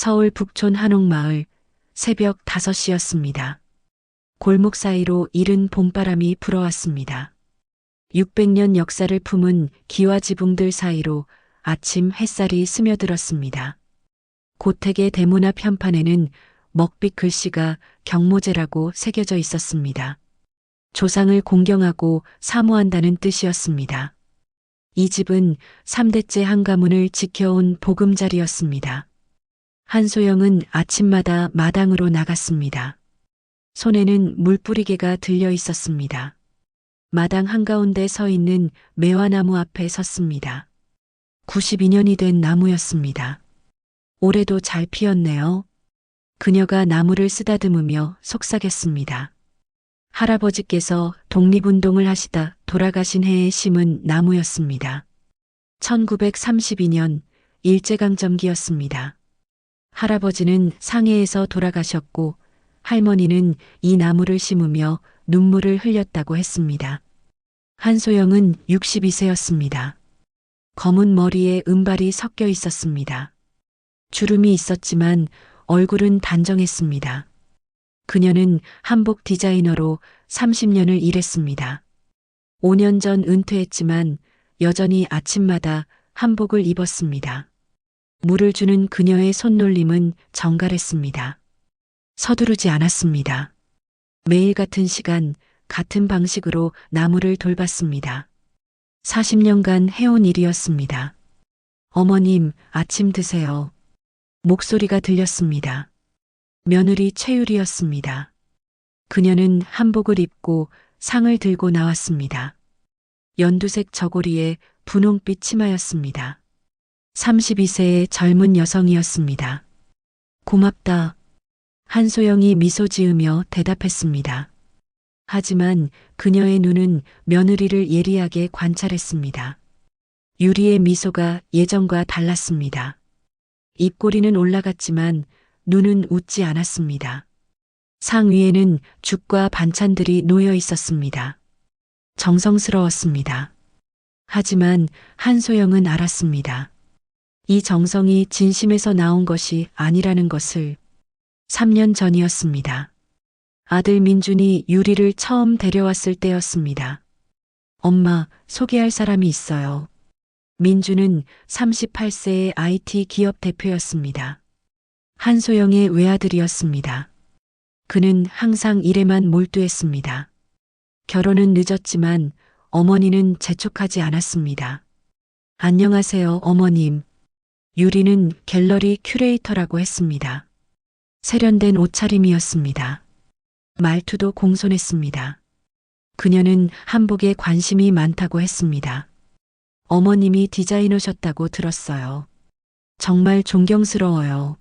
서울 북촌 한옥마을 새벽 5시였습니다. 골목 사이로 이른 봄바람이 불어왔습니다. 600년 역사를 품은 기와지붕들 사이로 아침 햇살이 스며들었습니다. 고택의 대문 앞 현판에는 먹빛 글씨가 경모제라고 새겨져 있었습니다. 조상을 공경하고 사모한다는 뜻이었습니다. 이 집은 3대째 한 가문을 지켜온 보금자리였습니다. 한소영은 아침마다 마당으로 나갔습니다. 손에는 물뿌리개가 들려 있었습니다. 마당 한가운데 서 있는 매화나무 앞에 섰습니다. 92년이 된 나무였습니다. 올해도 잘 피었네요. 그녀가 나무를 쓰다듬으며 속삭였습니다. 할아버지께서 독립운동을 하시다 돌아가신 해에 심은 나무였습니다. 1932년 일제강점기였습니다. 할아버지는 상해에서 돌아가셨고 할머니는 이 나무를 심으며 눈물을 흘렸다고 했습니다. 한소영은 62세였습니다. 검은 머리에 은발이 섞여 있었습니다. 주름이 있었지만 얼굴은 단정했습니다. 그녀는 한복 디자이너로 30년을 일했습니다. 5년 전 은퇴했지만 여전히 아침마다 한복을 입었습니다. 물을 주는 그녀의 손놀림은 정갈했습니다. 서두르지 않았습니다. 매일 같은 시간, 같은 방식으로 나무를 돌봤습니다. 40년간 해온 일이었습니다. 어머님, 아침 드세요. 목소리가 들렸습니다. 며느리 최유리였습니다. 그녀는 한복을 입고 상을 들고 나왔습니다. 연두색 저고리에 분홍빛 치마였습니다. 32세의 젊은 여성이었습니다. 고맙다. 한소영이 미소 지으며 대답했습니다. 하지만 그녀의 눈은 며느리를 예리하게 관찰했습니다. 유리의 미소가 예전과 달랐습니다. 입꼬리는 올라갔지만 눈은 웃지 않았습니다. 상 위에는 죽과 반찬들이 놓여 있었습니다. 정성스러웠습니다. 하지만 한소영은 알았습니다. 이 정성이 진심에서 나온 것이 아니라는 것을. 3년 전이었습니다. 아들 민준이 유리를 처음 데려왔을 때였습니다. 엄마, 소개할 사람이 있어요. 민준은 38세의 IT 기업 대표였습니다. 한소영의 외아들이었습니다. 그는 항상 일에만 몰두했습니다. 결혼은 늦었지만 어머니는 재촉하지 않았습니다. 안녕하세요, 어머님. 유리는 갤러리 큐레이터라고 했습니다. 세련된 옷차림이었습니다. 말투도 공손했습니다. 그녀는 한복에 관심이 많다고 했습니다. 어머님이 디자이너셨다고 들었어요. 정말 존경스러워요.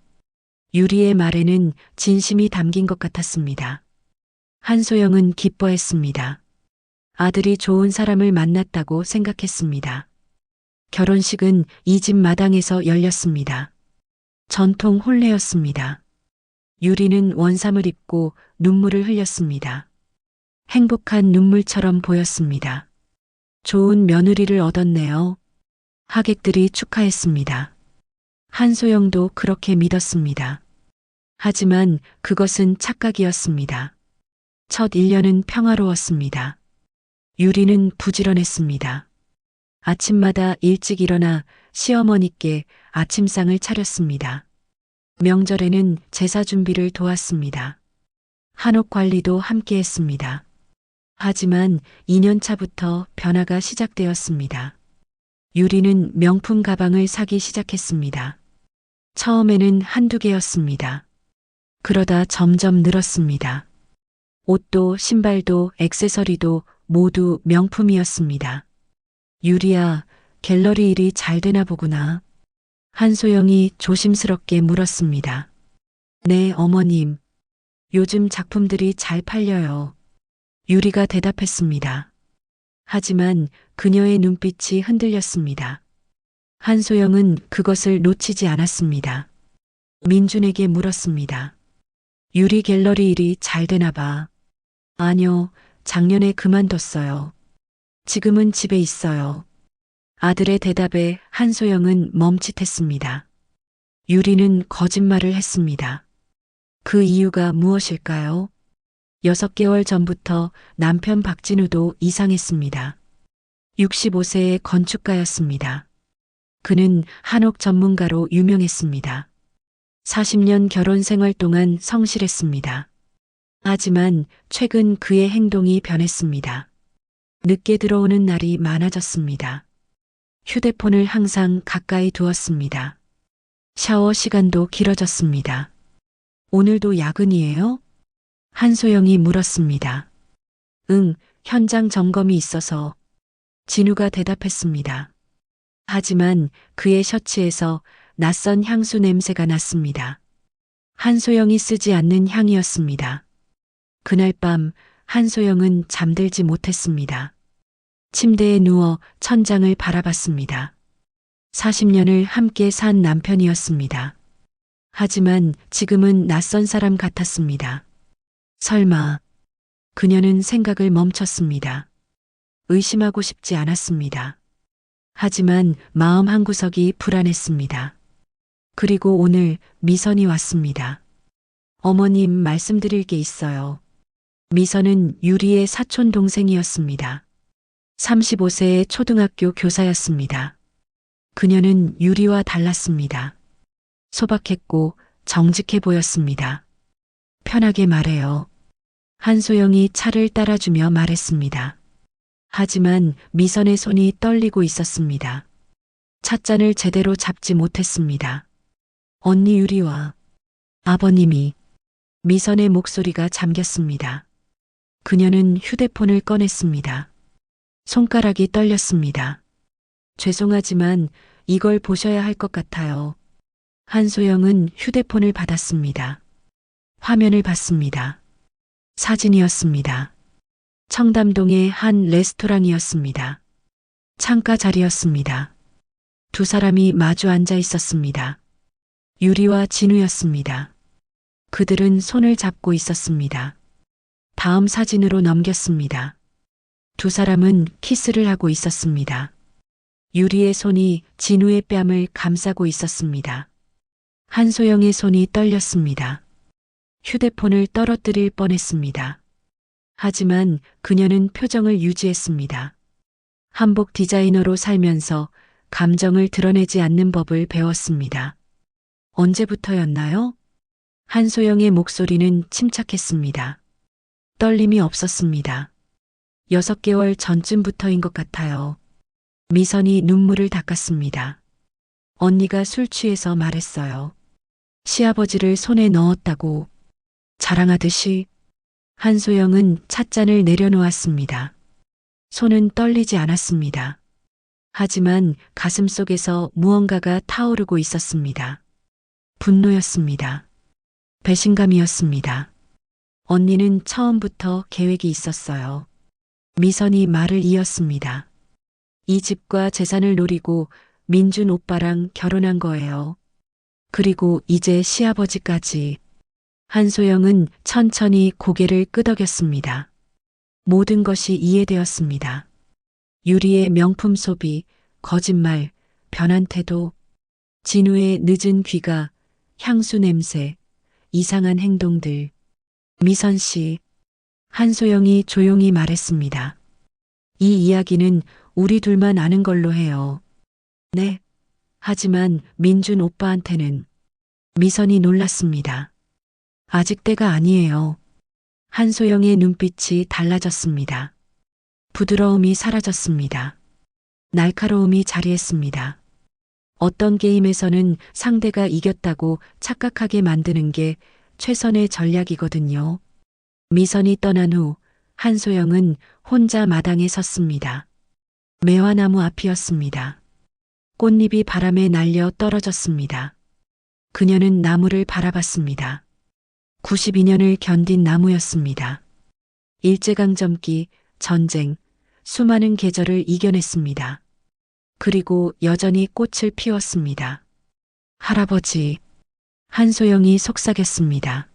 유리의 말에는 진심이 담긴 것 같았습니다. 한소영은 기뻐했습니다. 아들이 좋은 사람을 만났다고 생각했습니다. 결혼식은 이 집 마당에서 열렸습니다. 전통 혼례였습니다. 유리는 원삼을 입고 눈물을 흘렸습니다. 행복한 눈물처럼 보였습니다. 좋은 며느리를 얻었네요. 하객들이 축하했습니다. 한소영도 그렇게 믿었습니다. 하지만 그것은 착각이었습니다. 첫 1년은 평화로웠습니다. 유리는 부지런했습니다. 아침마다 일찍 일어나 시어머니께 아침상을 차렸습니다. 명절에는 제사 준비를 도왔습니다. 한옥 관리도 함께 했습니다. 하지만 2년 차부터 변화가 시작되었습니다. 유리는 명품 가방을 사기 시작했습니다. 처음에는 한두 개였습니다. 그러다 점점 늘었습니다. 옷도 신발도 액세서리도 모두 명품이었습니다. 유리야, 갤러리 일이 잘 되나 보구나. 한소영이 조심스럽게 물었습니다. 네, 어머님. 요즘 작품들이 잘 팔려요. 유리가 대답했습니다. 하지만 그녀의 눈빛이 흔들렸습니다. 한소영은 그것을 놓치지 않았습니다. 민준에게 물었습니다. 유리 갤러리 일이 잘 되나 봐. 아니요, 작년에 그만뒀어요. 지금은 집에 있어요. 아들의 대답에 한소영은 멈칫했습니다. 유리는 거짓말을 했습니다. 그 이유가 무엇일까요? 6개월 전부터 남편 박진우도 이상했습니다. 65세의 건축가였습니다. 그는 한옥 전문가로 유명했습니다. 40년 결혼 생활 동안 성실했습니다. 하지만 최근 그의 행동이 변했습니다. 늦게 들어오는 날이 많아졌습니다. 휴대폰을 항상 가까이 두었습니다. 샤워 시간도 길어졌습니다. 오늘도 야근이에요? 한소영이 물었습니다. 응, 현장 점검이 있어서. 진우가 대답했습니다. 하지만 그의 셔츠에서 낯선 향수 냄새가 났습니다. 한소영이 쓰지 않는 향이었습니다. 그날 밤 한소영은 잠들지 못했습니다. 침대에 누워 천장을 바라봤습니다. 40년을 함께 산 남편이었습니다. 하지만 지금은 낯선 사람 같았습니다. 설마. 그녀는 생각을 멈췄습니다. 의심하고 싶지 않았습니다. 하지만 마음 한구석이 불안했습니다. 그리고 오늘 미선이 왔습니다. 어머님, 말씀드릴 게 있어요. 미선은 유리의 사촌 동생이었습니다. 35세의 초등학교 교사였습니다. 그녀는 유리와 달랐습니다. 소박했고 정직해 보였습니다. 편하게 말해요. 한소영이 차를 따라주며 말했습니다. 하지만 미선의 손이 떨리고 있었습니다. 찻잔을 제대로 잡지 못했습니다. 언니 유리와 아버님이. 미선의 목소리가 잠겼습니다. 그녀는 휴대폰을 꺼냈습니다. 손가락이 떨렸습니다. 죄송하지만 이걸 보셔야 할 것 같아요. 한소영은 휴대폰을 받았습니다. 화면을 봤습니다. 사진이었습니다. 청담동의 한 레스토랑이었습니다. 창가 자리였습니다. 두 사람이 마주 앉아 있었습니다. 유리와 진우였습니다. 그들은 손을 잡고 있었습니다. 다음 사진으로 넘겼습니다. 두 사람은 키스를 하고 있었습니다. 유리의 손이 진우의 뺨을 감싸고 있었습니다. 한소영의 손이 떨렸습니다. 휴대폰을 떨어뜨릴 뻔했습니다. 하지만 그녀는 표정을 유지했습니다. 한복 디자이너로 살면서 감정을 드러내지 않는 법을 배웠습니다. 언제부터였나요? 한소영의 목소리는 침착했습니다. 떨림이 없었습니다. 6개월 전쯤부터인 것 같아요. 미선이 눈물을 닦았습니다. 언니가 술 취해서 말했어요. 시아버지를 손에 넣었다고. 자랑하듯이. 한소영은 찻잔을 내려놓았습니다. 손은 떨리지 않았습니다. 하지만 가슴속에서 무언가가 타오르고 있었습니다. 분노였습니다. 배신감이었습니다. 언니는 처음부터 계획이 있었어요. 미선이 말을 이었습니다. 이 집과 재산을 노리고 민준 오빠랑 결혼한 거예요. 그리고 이제 시아버지까지. 한소영은 천천히 고개를 끄덕였습니다. 모든 것이 이해되었습니다. 유리의 명품 소비, 거짓말, 변한 태도, 진우의 늦은 귀가, 향수 냄새, 이상한 행동들. 미선 씨. 한소영이 조용히 말했습니다. 이 이야기는 우리 둘만 아는 걸로 해요. 네. 하지만 민준 오빠한테는. 미선이 놀랐습니다. 아직 때가 아니에요. 한소영의 눈빛이 달라졌습니다. 부드러움이 사라졌습니다. 날카로움이 자리했습니다. 어떤 게임에서는 상대가 이겼다고 착각하게 만드는 게 최선의 전략이거든요. 미선이 떠난 후 한소영은 혼자 마당에 섰습니다. 매화나무 앞이었습니다. 꽃잎이 바람에 날려 떨어졌습니다. 그녀는 나무를 바라봤습니다. 92년을 견딘 나무였습니다. 일제강점기, 전쟁, 수많은 계절을 이겨냈습니다. 그리고 여전히 꽃을 피웠습니다. 할아버지. 한소영이 속삭였습니다.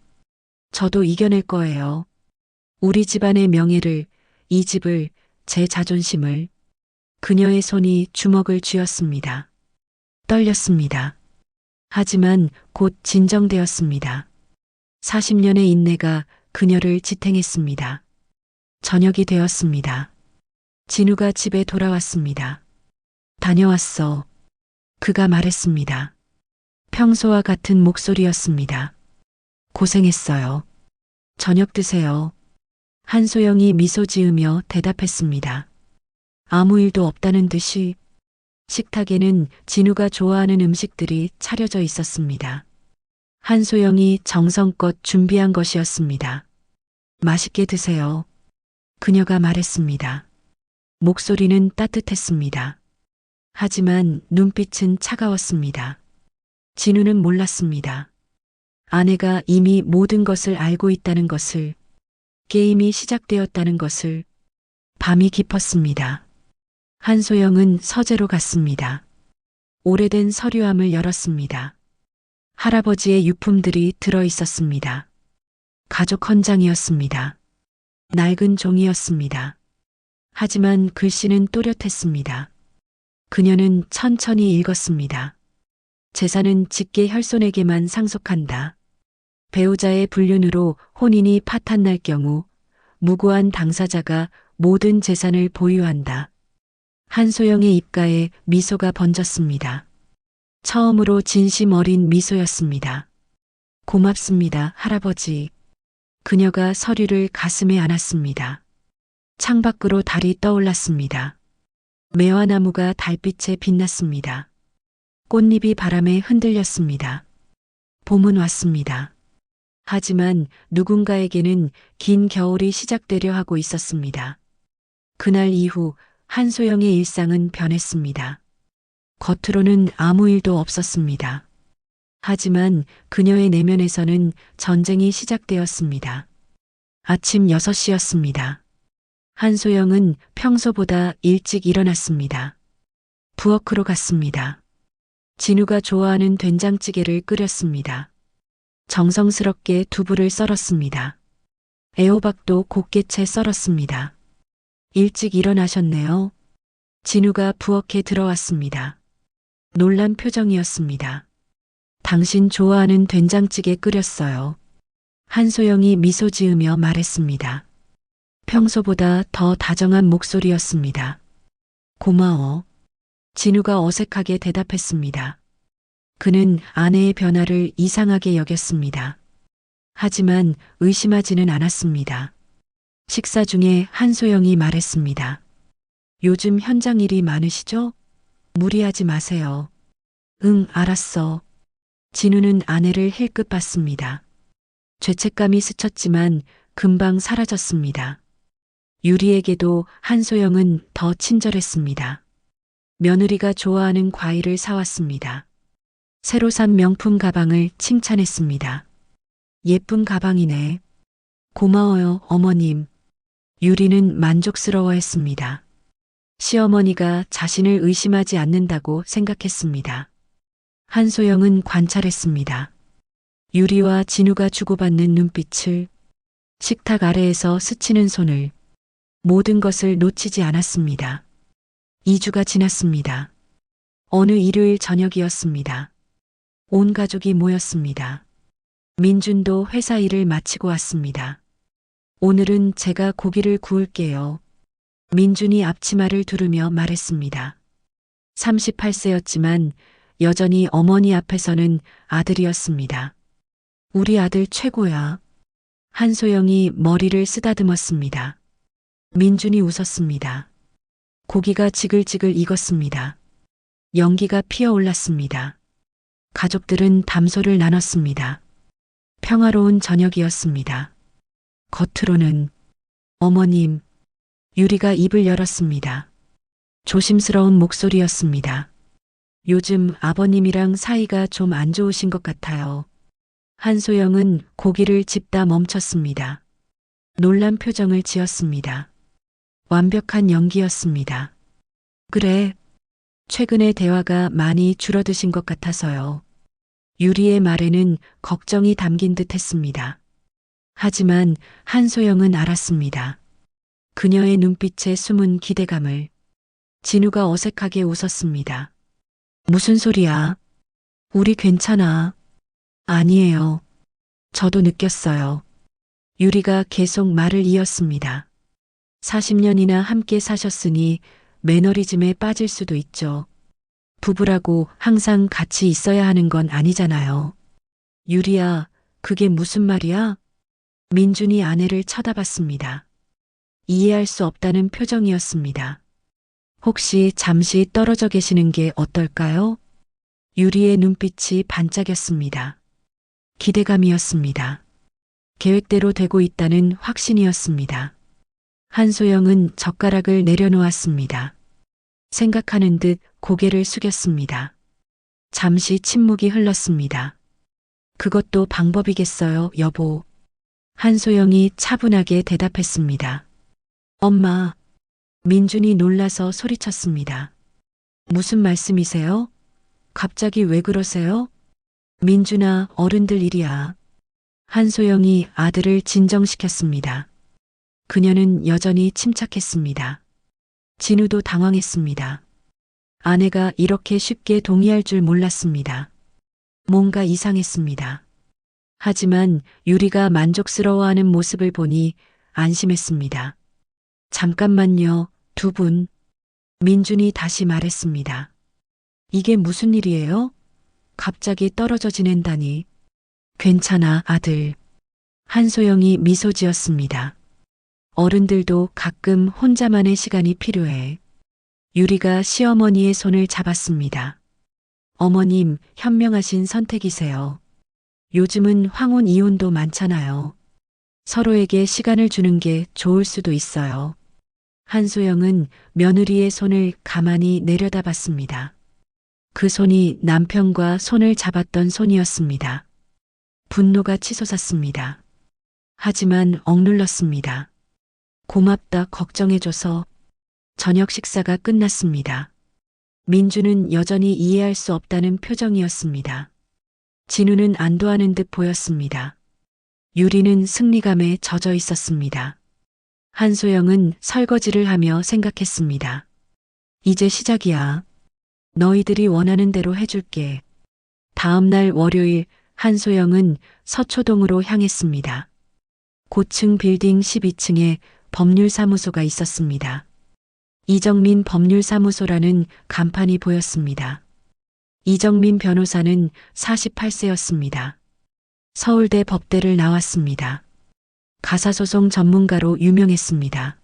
저도 이겨낼 거예요. 우리 집안의 명예를, 이 집을, 제 자존심을. 그녀의 손이 주먹을 쥐었습니다. 떨렸습니다. 하지만 곧 진정되었습니다. 40년의 인내가 그녀를 지탱했습니다. 저녁이 되었습니다. 진우가 집에 돌아왔습니다. 다녀왔어. 그가 말했습니다. 평소와 같은 목소리였습니다. 고생했어요. 저녁 드세요. 한소영이 미소 지으며 대답했습니다. 아무 일도 없다는 듯이 식탁에는 진우가 좋아하는 음식들이 차려져 있었습니다. 한소영이 정성껏 준비한 것이었습니다. 맛있게 드세요. 그녀가 말했습니다. 목소리는 따뜻했습니다. 하지만 눈빛은 차가웠습니다. 진우는 몰랐습니다. 아내가 이미 모든 것을 알고 있다는 것을, 게임이 시작되었다는 것을. 밤이 깊었습니다. 한소영은 서재로 갔습니다. 오래된 서류함을 열었습니다. 할아버지의 유품들이 들어 있었습니다. 가족 헌장이었습니다. 낡은 종이였습니다. 하지만 글씨는 또렷했습니다. 그녀는 천천히 읽었습니다. 재산은 직계 혈손에게만 상속한다. 배우자의 불륜으로 혼인이 파탄날 경우 무고한 당사자가 모든 재산을 보유한다. 한소영의 입가에 미소가 번졌습니다. 처음으로 진심 어린 미소였습니다. 고맙습니다, 할아버지. 그녀가 서류를 가슴에 안았습니다. 창밖으로 달이 떠올랐습니다. 매화나무가 달빛에 빛났습니다. 꽃잎이 바람에 흔들렸습니다. 봄은 왔습니다. 하지만 누군가에게는 긴 겨울이 시작되려 하고 있었습니다. 그날 이후 한소영의 일상은 변했습니다. 겉으로는 아무 일도 없었습니다. 하지만 그녀의 내면에서는 전쟁이 시작되었습니다. 아침 6시였습니다. 한소영은 평소보다 일찍 일어났습니다. 부엌으로 갔습니다. 진우가 좋아하는 된장찌개를 끓였습니다. 정성스럽게 두부를 썰었습니다. 애호박도 곱게 채 썰었습니다. 일찍 일어나셨네요. 진우가 부엌에 들어왔습니다. 놀란 표정이었습니다. 당신 좋아하는 된장찌개 끓였어요. 한소영이 미소 지으며 말했습니다. 평소보다 더 다정한 목소리였습니다. 고마워. 진우가 어색하게 대답했습니다. 그는 아내의 변화를 이상하게 여겼습니다. 하지만 의심하지는 않았습니다. 식사 중에 한소영이 말했습니다. 요즘 현장 일이 많으시죠? 무리하지 마세요. 응, 알았어. 진우는 아내를 힐끗 봤습니다. 죄책감이 스쳤지만 금방 사라졌습니다. 유리에게도 한소영은 더 친절했습니다. 며느리가 좋아하는 과일을 사왔습니다. 새로 산 명품 가방을 칭찬했습니다. 예쁜 가방이네. 고마워요, 어머님. 유리는 만족스러워했습니다. 시어머니가 자신을 의심하지 않는다고 생각했습니다. 한소영은 관찰했습니다. 유리와 진우가 주고받는 눈빛을, 식탁 아래에서 스치는 손을, 모든 것을 놓치지 않았습니다. 2주가 지났습니다. 어느 일요일 저녁이었습니다. 온 가족이 모였습니다. 민준도 회사 일을 마치고 왔습니다. 오늘은 제가 고기를 구울게요. 민준이 앞치마를 두르며 말했습니다. 38세였지만 여전히 어머니 앞에서는 아들이었습니다. 우리 아들 최고야. 한소영이 머리를 쓰다듬었습니다. 민준이 웃었습니다. 고기가 지글지글 익었습니다. 연기가 피어올랐습니다. 가족들은 담소를 나눴습니다. 평화로운 저녁이었습니다. 겉으로는 어머님, 유리가 입을 열었습니다. 조심스러운 목소리였습니다. 요즘 아버님이랑 사이가 좀 안 좋으신 것 같아요. 한소영은 고기를 집다 멈췄습니다. 놀란 표정을 지었습니다. 완벽한 연기였습니다. 그래. 최근에 대화가 많이 줄어드신 것 같아서요. 유리의 말에는 걱정이 담긴 듯 했습니다. 하지만 한소영은 알았습니다. 그녀의 눈빛에 숨은 기대감을. 진우가 어색하게 웃었습니다. 무슨 소리야? 우리 괜찮아. 아니에요. 저도 느꼈어요. 유리가 계속 말을 이었습니다. 40년이나 함께 사셨으니 매너리즘에 빠질 수도 있죠. 부부라고 항상 같이 있어야 하는 건 아니잖아요. 유리야, 그게 무슨 말이야? 민준이 아내를 쳐다봤습니다. 이해할 수 없다는 표정이었습니다. 혹시 잠시 떨어져 계시는 게 어떨까요? 유리의 눈빛이 반짝였습니다. 기대감이었습니다. 계획대로 되고 있다는 확신이었습니다. 한소영은 젓가락을 내려놓았습니다. 생각하는 듯 고개를 숙였습니다. 잠시 침묵이 흘렀습니다. 그것도 방법이겠어요, 여보. 한소영이 차분하게 대답했습니다. 엄마. 민준이 놀라서 소리쳤습니다. 무슨 말씀이세요? 갑자기 왜 그러세요? 민준아, 어른들 일이야. 한소영이 아들을 진정시켰습니다. 그녀는 여전히 침착했습니다. 진우도 당황했습니다. 아내가 이렇게 쉽게 동의할 줄 몰랐습니다. 뭔가 이상했습니다. 하지만 유리가 만족스러워하는 모습을 보니 안심했습니다. 잠깐만요, 두 분. 민준이 다시 말했습니다. 이게 무슨 일이에요? 갑자기 떨어져 지낸다니. 괜찮아, 아들. 한소영이 미소 지었습니다. 어른들도 가끔 혼자만의 시간이 필요해. 유리가 시어머니의 손을 잡았습니다. 어머님, 현명하신 선택이세요. 요즘은 황혼 이혼도 많잖아요. 서로에게 시간을 주는 게 좋을 수도 있어요. 한소영은 며느리의 손을 가만히 내려다봤습니다. 그 손이 남편과 손을 잡았던 손이었습니다. 분노가 치솟았습니다. 하지만 억눌렀습니다. 고맙다, 걱정해줘서. 저녁 식사가 끝났습니다. 민주는 여전히 이해할 수 없다는 표정이었습니다. 진우는 안도하는 듯 보였습니다. 유리는 승리감에 젖어 있었습니다. 한소영은 설거지를 하며 생각했습니다. 이제 시작이야. 너희들이 원하는 대로 해줄게. 다음 날 월요일 한소영은 서초동으로 향했습니다. 고층 빌딩 12층에 법률사무소가 있었습니다. 이정민 법률사무소라는 간판이 보였습니다. 이정민 변호사는 48세였습니다. 서울대 법대를 나왔습니다. 가사소송 전문가로 유명했습니다.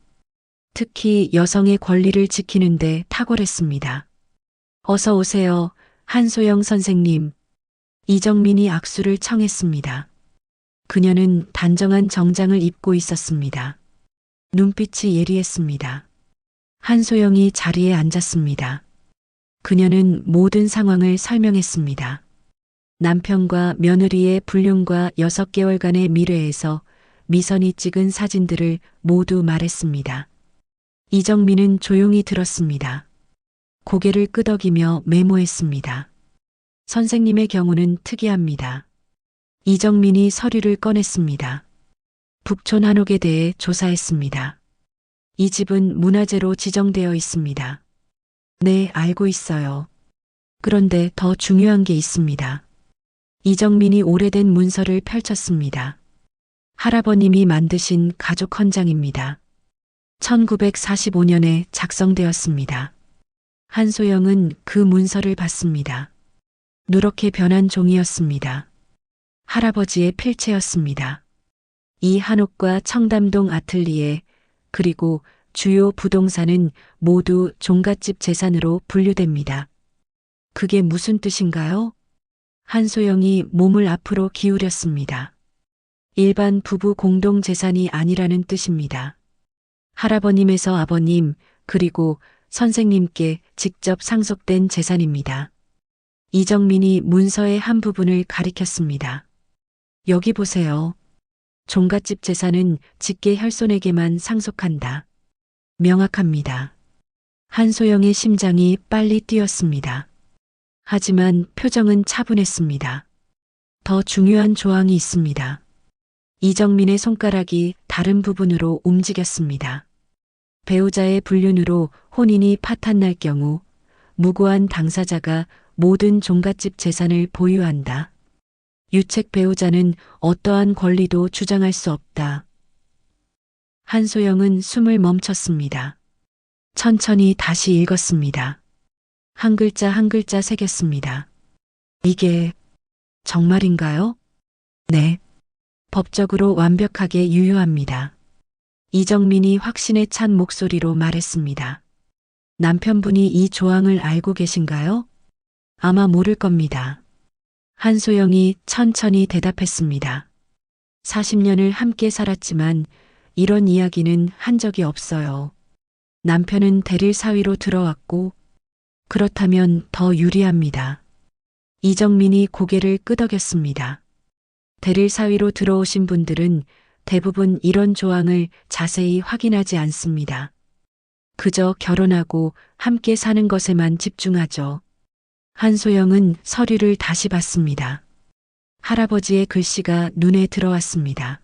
특히 여성의 권리를 지키는데 탁월했습니다. 어서 오세요, 한소영 선생님. 이정민이 악수를 청했습니다. 그녀는 단정한 정장을 입고 있었습니다. 눈빛이 예리했습니다. 한소영이 자리에 앉았습니다. 그녀는 모든 상황을 설명했습니다. 남편과 며느리의 불륜과 6개월간의 미래에서 미선이 찍은 사진들을 모두 말했습니다. 이정민은 조용히 들었습니다. 고개를 끄덕이며 메모했습니다. 선생님의 경우는 특이합니다. 이정민이 서류를 꺼냈습니다. 북촌 한옥에 대해 조사했습니다. 이 집은 문화재로 지정되어 있습니다. 네, 알고 있어요. 그런데 더 중요한 게 있습니다. 이정민이 오래된 문서를 펼쳤습니다. 할아버님이 만드신 가족 헌장입니다. 1945년에 작성되었습니다. 한소영은 그 문서를 봤습니다. 누렇게 변한 종이였습니다. 할아버지의 필체였습니다. 이 한옥과 청담동 아틀리에 그리고 주요 부동산은 모두 종갓집 재산으로 분류됩니다. 그게 무슨 뜻인가요? 한소영이 몸을 앞으로 기울였습니다. 일반 부부 공동 재산이 아니라는 뜻입니다. 할아버님에서 아버님 그리고 선생님께 직접 상속된 재산입니다. 이정민이 문서의 한 부분을 가리켰습니다. 여기 보세요. 종갓집 재산은 직계 혈손에게만 상속한다. 명확합니다. 한소영의 심장이 빨리 뛰었습니다. 하지만 표정은 차분했습니다. 더 중요한 조항이 있습니다. 이정민의 손가락이 다른 부분으로 움직였습니다. 배우자의 불륜으로 혼인이 파탄날 경우 무고한 당사자가 모든 종갓집 재산을 보유한다. 유책 배우자는 어떠한 권리도 주장할 수 없다. 한소영은 숨을 멈췄습니다. 천천히 다시 읽었습니다. 한 글자 한 글자 새겼습니다. 이게 정말인가요? 네. 법적으로 완벽하게 유효합니다. 이정민이 확신에 찬 목소리로 말했습니다. 남편분이 이 조항을 알고 계신가요? 아마 모를 겁니다. 한소영이 천천히 대답했습니다. 40년을 함께 살았지만 이런 이야기는 한 적이 없어요. 남편은 대릴 사위로 들어왔고 그렇다면 더 유리합니다. 이정민이 고개를 끄덕였습니다. 대릴 사위로 들어오신 분들은 대부분 이런 조항을 자세히 확인하지 않습니다. 그저 결혼하고 함께 사는 것에만 집중하죠. 한소영은 서류를 다시 봤습니다. 할아버지의 글씨가 눈에 들어왔습니다.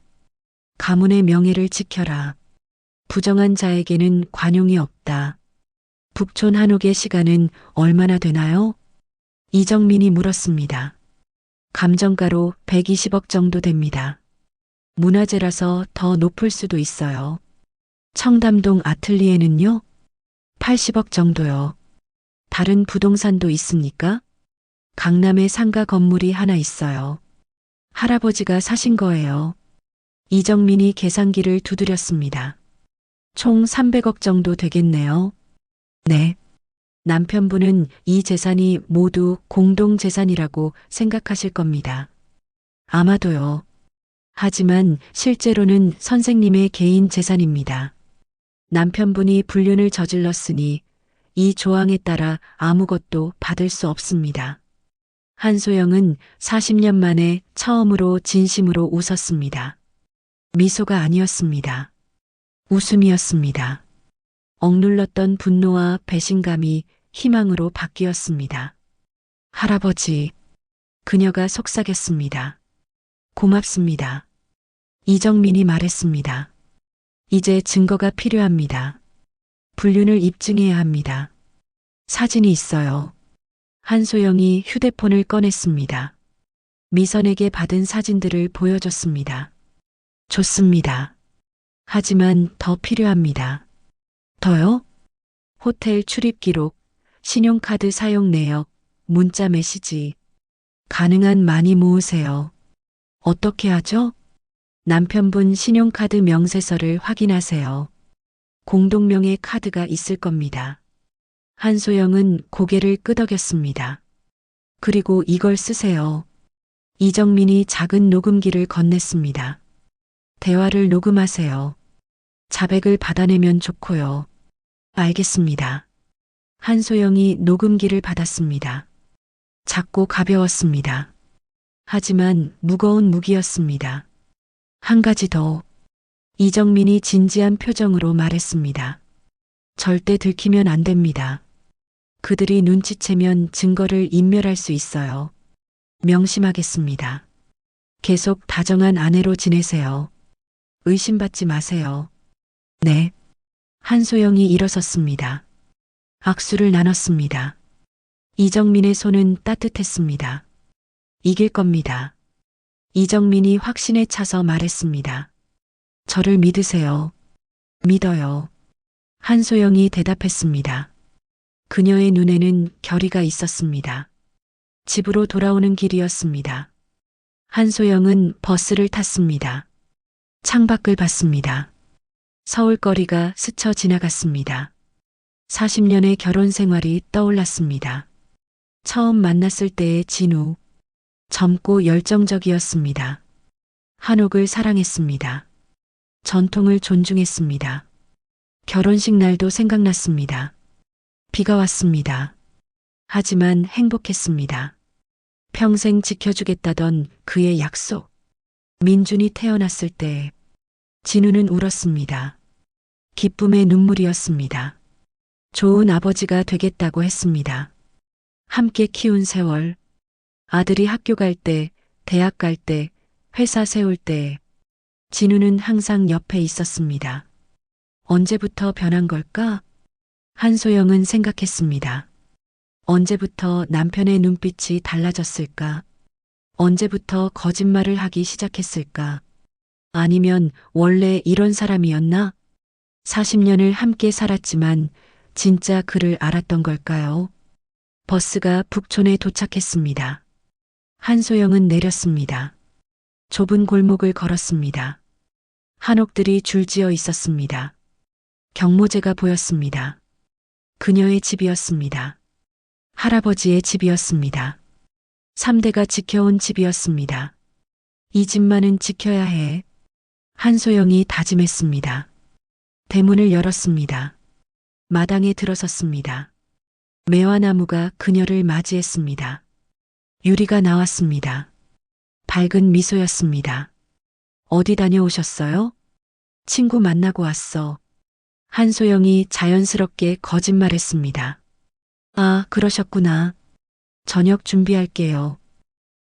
가문의 명예를 지켜라. 부정한 자에게는 관용이 없다. 북촌 한옥의 시간은 얼마나 되나요? 이정민이 물었습니다. 감정가로 120억 정도 됩니다. 문화재라서 더 높을 수도 있어요. 청담동 아틀리에는요? 80억 정도요. 다른 부동산도 있습니까? 강남에 상가 건물이 하나 있어요. 할아버지가 사신 거예요. 이정민이 계산기를 두드렸습니다. 총 300억 정도 되겠네요. 네. 남편분은 이 재산이 모두 공동재산이라고 생각하실 겁니다. 아마도요. 하지만 실제로는 선생님의 개인 재산입니다. 남편분이 불륜을 저질렀으니 이 조항에 따라 아무것도 받을 수 없습니다. 한소영은 40년 만에 처음으로 진심으로 웃었습니다. 미소가 아니었습니다. 웃음이었습니다. 억눌렀던 분노와 배신감이 희망으로 바뀌었습니다. 할아버지, 그녀가 속삭였습니다. 고맙습니다. 이정민이 말했습니다. 이제 증거가 필요합니다. 불륜을 입증해야 합니다. 사진이 있어요. 한소영이 휴대폰을 꺼냈습니다. 미선에게 받은 사진들을 보여줬습니다. 좋습니다. 하지만 더 필요합니다. 더요? 호텔 출입 기록, 신용카드 사용 내역, 문자 메시지. 가능한 많이 모으세요. 어떻게 하죠? 남편분 신용카드 명세서를 확인하세요. 공동명의 카드가 있을 겁니다. 한소영은 고개를 끄덕였습니다. 그리고 이걸 쓰세요. 이정민이 작은 녹음기를 건넸습니다. 대화를 녹음하세요. 자백을 받아내면 좋고요. 알겠습니다. 한소영이 녹음기를 받았습니다. 작고 가벼웠습니다. 하지만 무거운 무기였습니다. 한 가지 더. 이정민이 진지한 표정으로 말했습니다. 절대 들키면 안 됩니다. 그들이 눈치채면 증거를 인멸할 수 있어요. 명심하겠습니다. 계속 다정한 아내로 지내세요. 의심받지 마세요. 네. 한소영이 일어섰습니다. 악수를 나눴습니다. 이정민의 손은 따뜻했습니다. 이길 겁니다. 이정민이 확신에 차서 말했습니다. 저를 믿으세요. 믿어요. 한소영이 대답했습니다. 그녀의 눈에는 결의가 있었습니다. 집으로 돌아오는 길이었습니다. 한소영은 버스를 탔습니다. 창밖을 봤습니다. 서울거리가 스쳐 지나갔습니다. 40년의 결혼 생활이 떠올랐습니다. 처음 만났을 때의 진우. 젊고 열정적이었습니다. 한옥을 사랑했습니다. 전통을 존중했습니다. 결혼식 날도 생각났습니다. 비가 왔습니다. 하지만 행복했습니다. 평생 지켜주겠다던 그의 약속. 민준이 태어났을 때 진우는 울었습니다. 기쁨의 눈물이었습니다. 좋은 아버지가 되겠다고 했습니다. 함께 키운 세월. 아들이 학교 갈 때, 대학 갈 때, 회사 세울 때 진우는 항상 옆에 있었습니다. 언제부터 변한 걸까? 한소영은 생각했습니다. 언제부터 남편의 눈빛이 달라졌을까? 언제부터 거짓말을 하기 시작했을까? 아니면 원래 이런 사람이었나? 40년을 함께 살았지만 진짜 그를 알았던 걸까요? 버스가 북촌에 도착했습니다. 한소영은 내렸습니다. 좁은 골목을 걸었습니다. 한옥들이 줄지어 있었습니다. 경모재가 보였습니다. 그녀의 집이었습니다. 할아버지의 집이었습니다. 3대가 지켜온 집이었습니다. 이 집만은 지켜야 해. 한소영이 다짐했습니다. 대문을 열었습니다. 마당에 들어섰습니다. 매화나무가 그녀를 맞이했습니다. 유리가 나왔습니다. 밝은 미소였습니다. 어디 다녀오셨어요? 친구 만나고 왔어. 한소영이 자연스럽게 거짓말했습니다. 아, 그러셨구나. 저녁 준비할게요.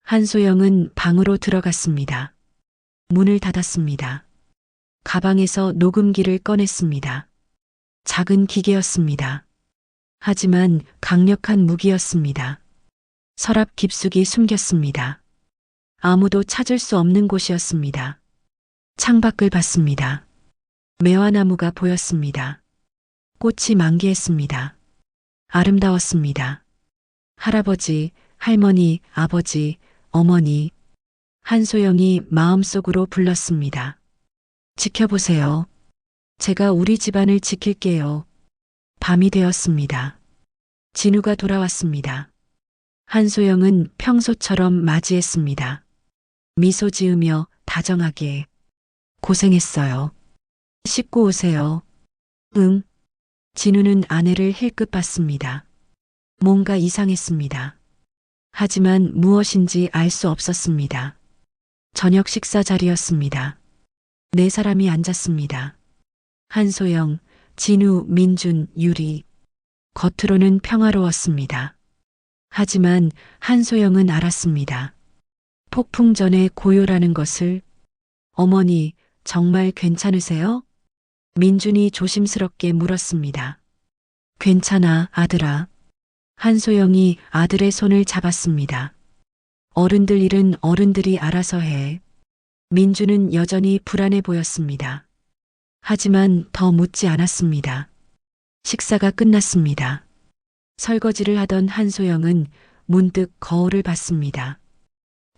한소영은 방으로 들어갔습니다. 문을 닫았습니다. 가방에서 녹음기를 꺼냈습니다. 작은 기계였습니다. 하지만 강력한 무기였습니다. 서랍 깊숙이 숨겼습니다. 아무도 찾을 수 없는 곳이었습니다. 창밖을 봤습니다. 매화나무가 보였습니다. 꽃이 만개했습니다. 아름다웠습니다. 할아버지, 할머니, 아버지, 어머니. 한소영이 마음속으로 불렀습니다. 지켜보세요. 제가 우리 집안을 지킬게요. 밤이 되었습니다. 진우가 돌아왔습니다. 한소영은 평소처럼 맞이했습니다. 미소 지으며 다정하게. 고생했어요. 씻고 오세요. 응. 진우는 아내를 힐끗 봤습니다. 뭔가 이상했습니다. 하지만 무엇인지 알 수 없었습니다. 저녁 식사 자리였습니다. 네 사람이 앉았습니다. 한소영, 진우, 민준, 유리. 겉으로는 평화로웠습니다. 하지만 한소영은 알았습니다. 폭풍 전에 고요라는 것을. 어머니, 정말 괜찮으세요? 민준이 조심스럽게 물었습니다. 괜찮아, 아들아. 한소영이 아들의 손을 잡았습니다. 어른들 일은 어른들이 알아서 해. 민준은 여전히 불안해 보였습니다. 하지만 더 묻지 않았습니다. 식사가 끝났습니다. 설거지를 하던 한소영은 문득 거울을 봤습니다.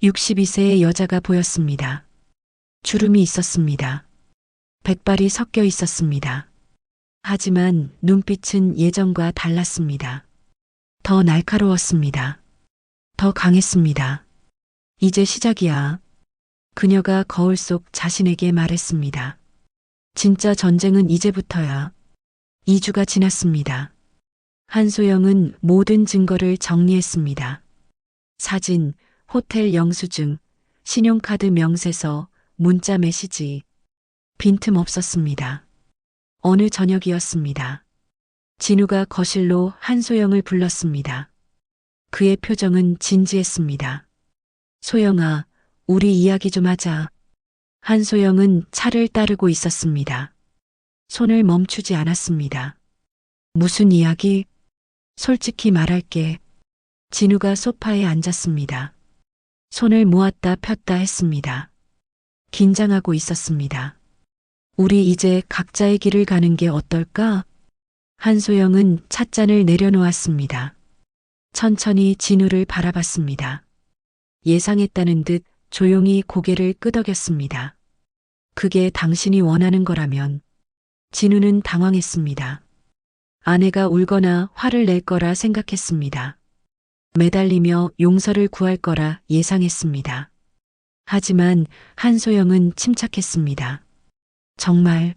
62세의 여자가 보였습니다. 주름이 있었습니다. 백발이 섞여 있었습니다. 하지만 눈빛은 예전과 달랐습니다. 더 날카로웠습니다. 더 강했습니다. 이제 시작이야. 그녀가 거울 속 자신에게 말했습니다. 진짜 전쟁은 이제부터야. 2주가 지났습니다. 한소영은 모든 증거를 정리했습니다. 사진, 호텔 영수증, 신용카드 명세서, 문자 메시지. 빈틈 없었습니다. 어느 저녁이었습니다. 진우가 거실로 한소영을 불렀습니다. 그의 표정은 진지했습니다. 소영아, 우리 이야기 좀 하자. 한소영은 차를 따르고 있었습니다. 손을 멈추지 않았습니다. 무슨 이야기? 솔직히 말할게. 진우가 소파에 앉았습니다. 손을 모았다 폈다 했습니다. 긴장하고 있었습니다. 우리 이제 각자의 길을 가는 게 어떨까? 한소영은 찻잔을 내려놓았습니다. 천천히 진우를 바라봤습니다. 예상했다는 듯 조용히 고개를 끄덕였습니다. 그게 당신이 원하는 거라면. 진우는 당황했습니다. 아내가 울거나 화를 낼 거라 생각했습니다. 매달리며 용서를 구할 거라 예상했습니다. 하지만 한소영은 침착했습니다. 정말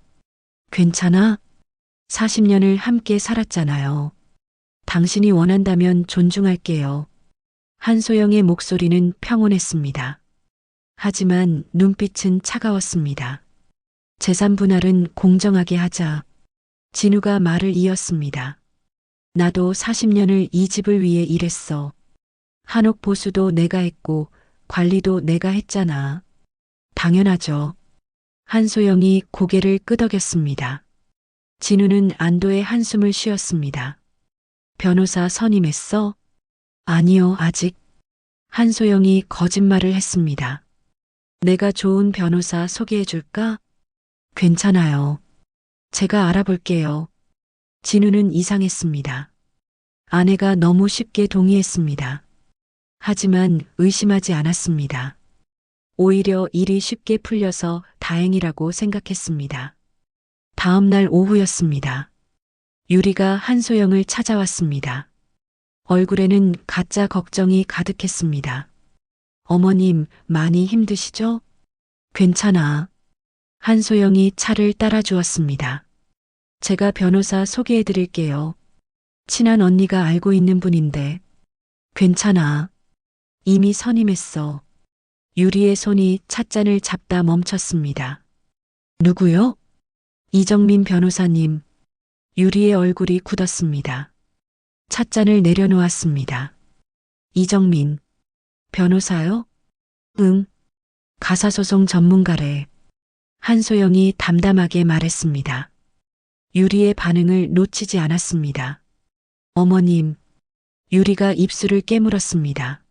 괜찮아? 40년을 함께 살았잖아요. 당신이 원한다면 존중할게요. 한소영의 목소리는 평온했습니다. 하지만 눈빛은 차가웠습니다. 재산 분할은 공정하게 하자. 진우가 말을 이었습니다. 나도 40년을 이 집을 위해 일했어. 한옥 보수도 내가 했고 관리도 내가 했잖아. 당연하죠. 한소영이 고개를 끄덕였습니다. 진우는 안도의 한숨을 쉬었습니다. 변호사 선임했어? 아니요, 아직. 한소영이 거짓말을 했습니다. 내가 좋은 변호사 소개해 줄까? 괜찮아요. 제가 알아볼게요. 진우는 이상했습니다. 아내가 너무 쉽게 동의했습니다. 하지만 의심하지 않았습니다. 오히려 일이 쉽게 풀려서 다행이라고 생각했습니다. 다음 날 오후였습니다. 유리가 한소영을 찾아왔습니다. 얼굴에는 가짜 걱정이 가득했습니다. 어머님, 많이 힘드시죠? 괜찮아. 한소영이 차를 따라 주었습니다. 제가 변호사 소개해 드릴게요. 친한 언니가 알고 있는 분인데. 괜찮아. 이미 선임했어. 유리의 손이 찻잔을 잡다 멈췄습니다. 누구요? 이정민 변호사님. 유리의 얼굴이 굳었습니다. 찻잔을 내려놓았습니다. 이정민. 변호사요? 응. 가사소송 전문가래. 한소영이 담담하게 말했습니다. 유리의 반응을 놓치지 않았습니다. 어머님. 유리가 입술을 깨물었습니다.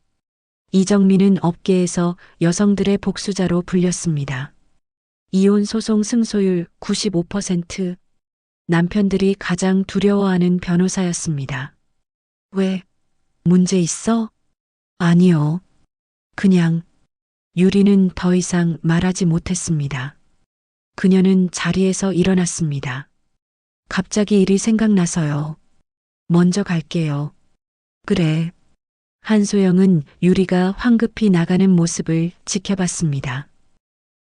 이정민은 업계에서 여성들의 복수자로 불렸습니다. 이혼 소송 승소율 95%. 남편들이 가장 두려워하는 변호사였습니다. 왜? 문제 있어? 아니요. 그냥. 유리는 더 이상 말하지 못했습니다. 그녀는 자리에서 일어났습니다. 갑자기 일이 생각나서요. 먼저 갈게요. 그래. 한소영은 유리가 황급히 나가는 모습을 지켜봤습니다.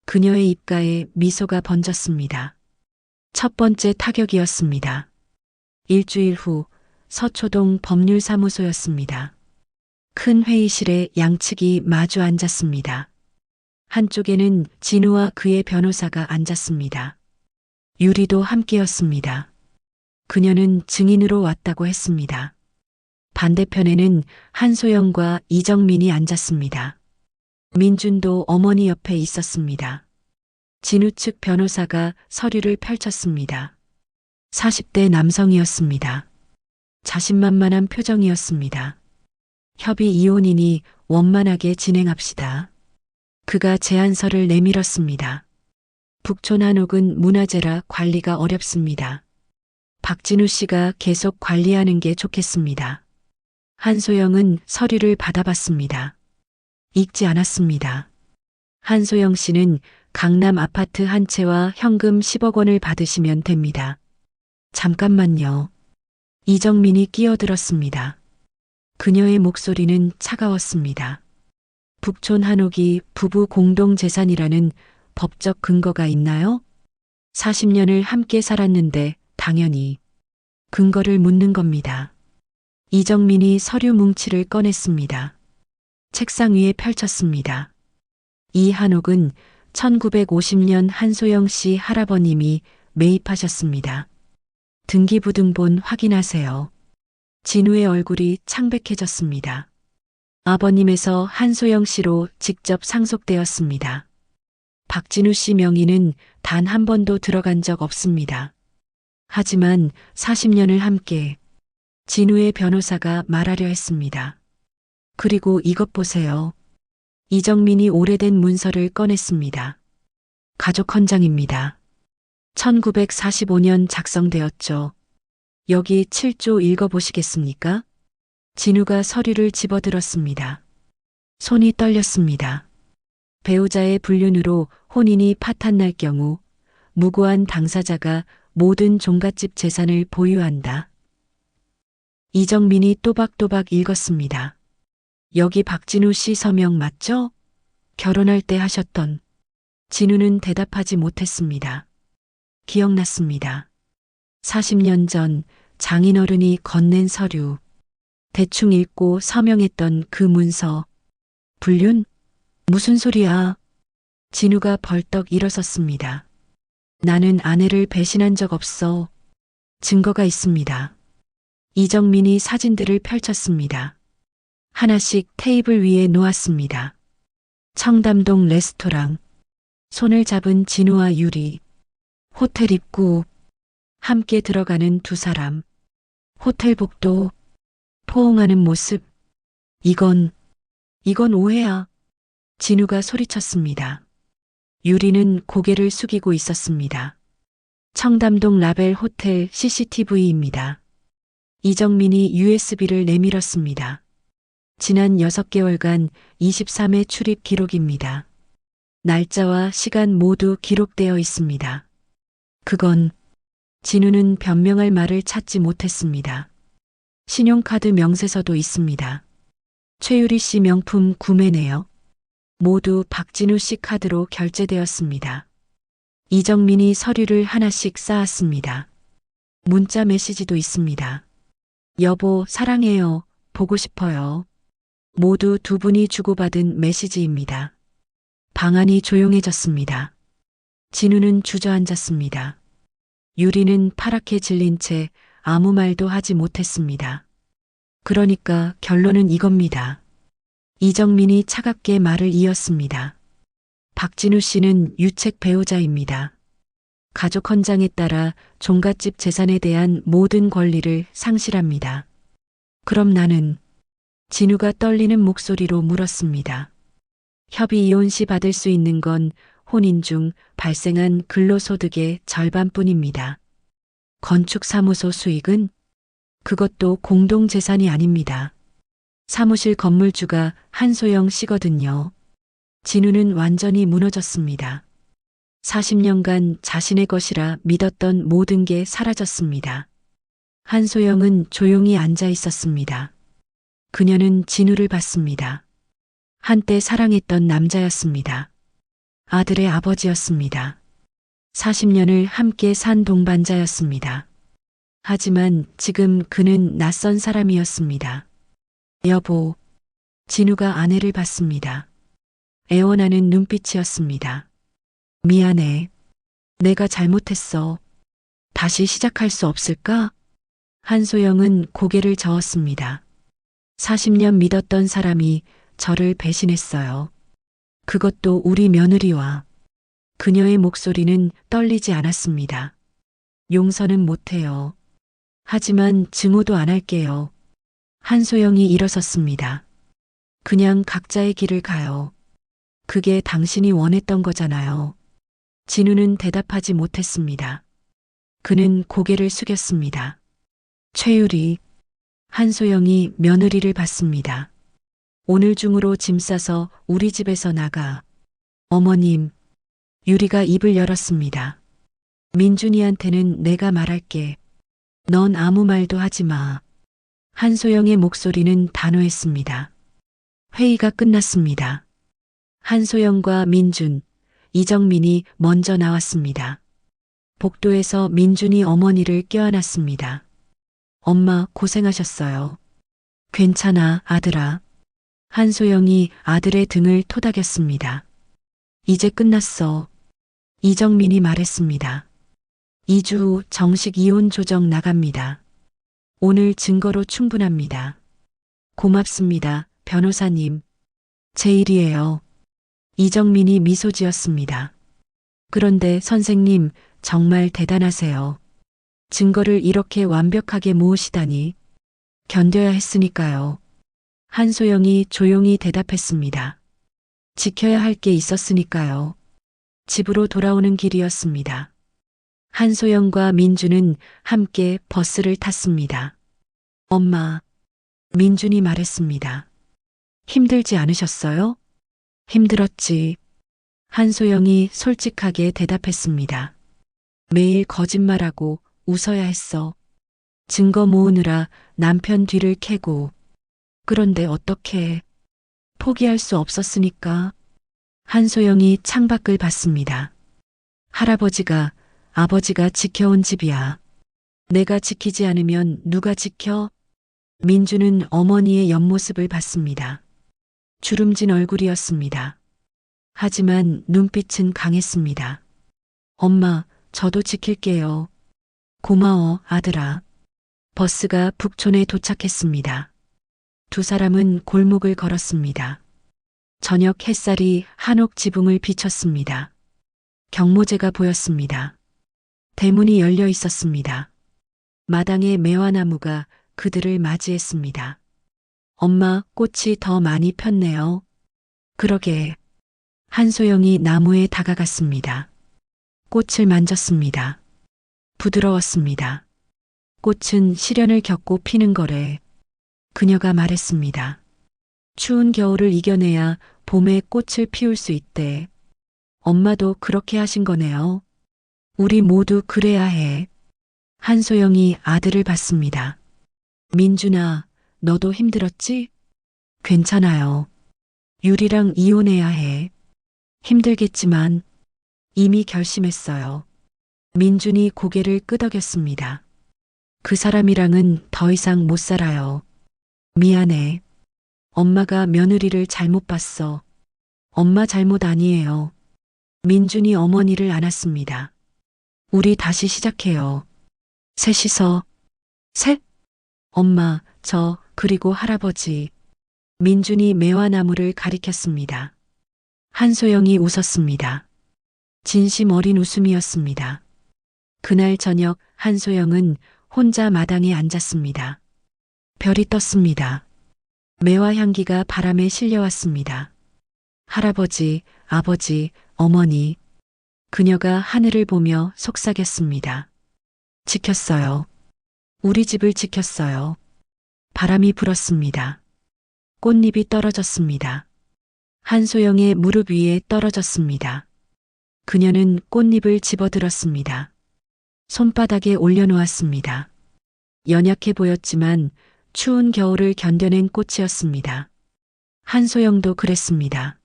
그녀의 입가에 미소가 번졌습니다. 첫 번째 타격이었습니다. 일주일 후 서초동 법률사무소였습니다. 큰 회의실에 양측이 마주 앉았습니다. 한쪽에는 진우와 그의 변호사가 앉았습니다. 유리도 함께였습니다. 그녀는 증인으로 왔다고 했습니다. 반대편에는 한소영과 이정민이 앉았습니다. 민준도 어머니 옆에 있었습니다. 진우 측 변호사가 서류를 펼쳤습니다. 40대 남성이었습니다. 자신만만한 표정이었습니다. 협의 이혼이니 원만하게 진행합시다. 그가 제안서를 내밀었습니다. 북촌 한옥은 문화재라 관리가 어렵습니다. 박진우 씨가 계속 관리하는 게 좋겠습니다. 한소영은 서류를 받아봤습니다. 읽지 않았습니다. 한소영 씨는 강남 아파트 한 채와 현금 10억 원을 받으시면 됩니다. 잠깐만요. 이정민이 끼어들었습니다. 그녀의 목소리는 차가웠습니다. 북촌 한옥이 부부 공동 재산이라는 법적 근거가 있나요? 40년을 함께 살았는데 당연히 근거를 묻는 겁니다. 이정민이 서류 뭉치를 꺼냈습니다. 책상 위에 펼쳤습니다. 이 한옥은 1950년 한소영 씨 할아버님이 매입하셨습니다. 등기부등본 확인하세요. 진우의 얼굴이 창백해졌습니다. 아버님에서 한소영 씨로 직접 상속되었습니다. 박진우 씨 명의는 단 한 번도 들어간 적 없습니다. 하지만 40년을 함께 진우의 변호사가 말하려 했습니다. 그리고 이것 보세요. 이정민이 오래된 문서를 꺼냈습니다. 가족 헌장입니다. 1945년 작성되었죠. 여기 7조 읽어보시겠습니까? 진우가 서류를 집어들었습니다. 손이 떨렸습니다. 배우자의 불륜으로 혼인이 파탄날 경우 무고한 당사자가 모든 종갓집 재산을 보유한다. 이정민이 또박또박 읽었습니다. 여기 박진우 씨 서명 맞죠? 결혼할 때 하셨던. 진우는 대답하지 못했습니다. 기억났습니다. 40년 전 장인어른이 건넨 서류. 대충 읽고 서명했던 그 문서. 불륜? 무슨 소리야? 진우가 벌떡 일어섰습니다. 나는 아내를 배신한 적 없어. 증거가 있습니다. 이정민이 사진들을 펼쳤습니다. 하나씩 테이블 위에 놓았습니다. 청담동 레스토랑. 손을 잡은 진우와 유리. 호텔 입구. 함께 들어가는 두 사람. 호텔 복도. 포옹하는 모습. 이건 오해야. 진우가 소리쳤습니다. 유리는 고개를 숙이고 있었습니다. 청담동 라벨 호텔 CCTV입니다. 이정민이 USB를 내밀었습니다. 지난 6개월간 23회 출입 기록입니다. 날짜와 시간 모두 기록되어 있습니다. 그건 진우는 변명할 말을 찾지 못했습니다. 신용카드 명세서도 있습니다. 최유리 씨 명품 구매네요. 모두 박진우 씨 카드로 결제되었습니다. 이정민이 서류를 하나씩 쌓았습니다. 문자 메시지도 있습니다. 여보, 사랑해요. 보고 싶어요. 모두 두 분이 주고받은 메시지입니다. 방 안이 조용해졌습니다. 진우는 주저앉았습니다. 유리는 파랗게 질린 채 아무 말도 하지 못했습니다. 그러니까 결론은 이겁니다. 이정민이 차갑게 말을 이었습니다. 박진우 씨는 유책 배우자입니다. 가족 헌장에 따라 종갓집 재산에 대한 모든 권리를 상실합니다. 그럼 나는? 진우가 떨리는 목소리로 물었습니다. 협의 이혼 시 받을 수 있는 건 혼인 중 발생한 근로소득의 절반뿐입니다. 건축사무소 수익은? 그것도 공동재산이 아닙니다. 사무실 건물주가 한소영 씨거든요. 진우는 완전히 무너졌습니다. 40년간 자신의 것이라 믿었던 모든 게 사라졌습니다. 한소영은 조용히 앉아 있었습니다. 그녀는 진우를 봤습니다. 한때 사랑했던 남자였습니다. 아들의 아버지였습니다. 40년을 함께 산 동반자였습니다. 하지만 지금 그는 낯선 사람이었습니다. 여보, 진우가 아내를 봤습니다. 애원하는 눈빛이었습니다. 미안해. 내가 잘못했어. 다시 시작할 수 없을까? 한소영은 고개를 저었습니다. 40년 믿었던 사람이 저를 배신했어요. 그것도 우리 며느리와. 그녀의 목소리는 떨리지 않았습니다. 용서는 못해요. 하지만 증오도 안 할게요. 한소영이 일어섰습니다. 그냥 각자의 길을 가요. 그게 당신이 원했던 거잖아요. 진우는 대답하지 못했습니다. 그는 고개를 숙였습니다. 최유리. 한소영이 며느리를 봤습니다. 오늘 중으로 짐 싸서 우리 집에서 나가. 어머님. 유리가 입을 열었습니다. 민준이한테는 내가 말할게. 넌 아무 말도 하지 마. 한소영의 목소리는 단호했습니다. 회의가 끝났습니다. 한소영과 민준, 이정민이 먼저 나왔습니다. 복도에서 민준이 어머니를 껴안았습니다. 엄마 고생하셨어요. 괜찮아, 아들아. 한소영이 아들의 등을 토닥였습니다. 이제 끝났어. 이정민이 말했습니다. 2주 후 정식 이혼 조정 나갑니다. 오늘 증거로 충분합니다. 고맙습니다, 변호사님. 제 일이에요. 이정민이 미소 지었습니다. 그런데 선생님, 정말 대단하세요. 증거를 이렇게 완벽하게 모으시다니. 견뎌야 했으니까요. 한소영이 조용히 대답했습니다. 지켜야 할 게 있었으니까요. 집으로 돌아오는 길이었습니다. 한소영과 민준은 함께 버스를 탔습니다. 엄마, 민준이 말했습니다. 힘들지 않으셨어요? 힘들었지. 한소영이 솔직하게 대답했습니다. 매일 거짓말하고 웃어야 했어. 증거 모으느라 남편 뒤를 캐고. 그런데 어떻게 포기할 수 없었으니까. 한소영이 창밖을 봤습니다. 할아버지가, 아버지가 지켜온 집이야. 내가 지키지 않으면 누가 지켜? 민주는 어머니의 옆모습을 봤습니다. 주름진 얼굴이었습니다. 하지만 눈빛은 강했습니다. 엄마, 저도 지킬게요. 고마워, 아들아. 버스가 북촌에 도착했습니다. 두 사람은 골목을 걸었습니다. 저녁 햇살이 한옥 지붕을 비쳤습니다. 경모재가 보였습니다. 대문이 열려 있었습니다. 마당의 매화나무가 그들을 맞이했습니다. 엄마, 꽃이 더 많이 폈네요. 그러게. 한소영이 나무에 다가갔습니다. 꽃을 만졌습니다. 부드러웠습니다. 꽃은 시련을 겪고 피는 거래. 그녀가 말했습니다. 추운 겨울을 이겨내야 봄에 꽃을 피울 수 있대. 엄마도 그렇게 하신 거네요. 우리 모두 그래야 해. 한소영이 아들을 봤습니다. 민준아, 너도 힘들었지? 괜찮아요. 유리랑 이혼해야 해. 힘들겠지만 이미 결심했어요. 민준이 고개를 끄덕였습니다. 그 사람이랑은 더 이상 못 살아요. 미안해. 엄마가 며느리를 잘못 봤어. 엄마 잘못 아니에요. 민준이 어머니를 안았습니다. 우리 다시 시작해요. 셋이서. 셋? 엄마, 저, 그리고 할아버지. 민준이 매화나무를 가리켰습니다. 한소영이 웃었습니다. 진심 어린 웃음이었습니다. 그날 저녁 한소영은 혼자 마당에 앉았습니다. 별이 떴습니다. 매화 향기가 바람에 실려왔습니다. 할아버지, 아버지, 어머니. 그녀가 하늘을 보며 속삭였습니다. 지켰어요. 우리 집을 지켰어요. 바람이 불었습니다. 꽃잎이 떨어졌습니다. 한소영의 무릎 위에 떨어졌습니다. 그녀는 꽃잎을 집어들었습니다. 손바닥에 올려놓았습니다. 연약해 보였지만 추운 겨울을 견뎌낸 꽃이었습니다. 한소영도 그랬습니다.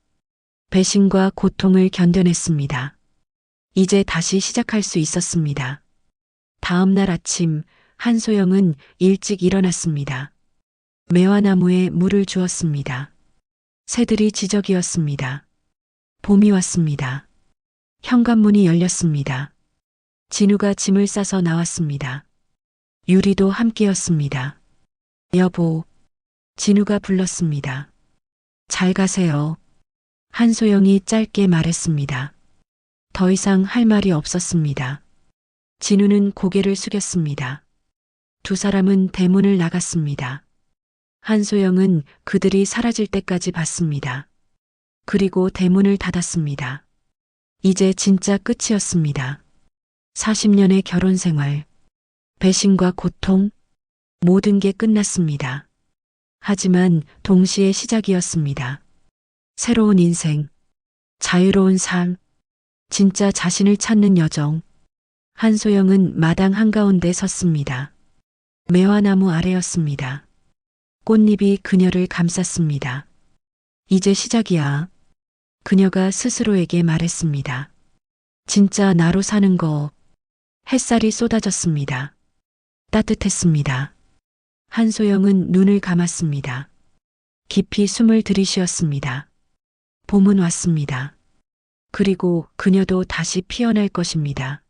배신과 고통을 견뎌냈습니다. 이제 다시 시작할 수 있었습니다. 다음 날 아침 한소영은 일찍 일어났습니다. 매화나무에 물을 주었습니다. 새들이 지저귀었습니다. 봄이 왔습니다. 현관문이 열렸습니다. 진우가 짐을 싸서 나왔습니다. 유리도 함께였습니다. 여보, 진우가 불렀습니다. 잘 가세요. 한소영이 짧게 말했습니다. 더 이상 할 말이 없었습니다. 진우는 고개를 숙였습니다. 두 사람은 대문을 나갔습니다. 한소영은 그들이 사라질 때까지 봤습니다. 그리고 대문을 닫았습니다. 이제 진짜 끝이었습니다. 40년의 결혼 생활, 배신과 고통, 모든 게 끝났습니다. 하지만 동시에 시작이었습니다. 새로운 인생, 자유로운 삶, 진짜 자신을 찾는 여정. 한소영은 마당 한가운데 섰습니다. 매화나무 아래였습니다. 꽃잎이 그녀를 감쌌습니다. 이제 시작이야. 그녀가 스스로에게 말했습니다. 진짜 나로 사는 거. 햇살이 쏟아졌습니다. 따뜻했습니다. 한소영은 눈을 감았습니다. 깊이 숨을 들이쉬었습니다. 봄은 왔습니다. 그리고 그녀도 다시 피어날 것입니다.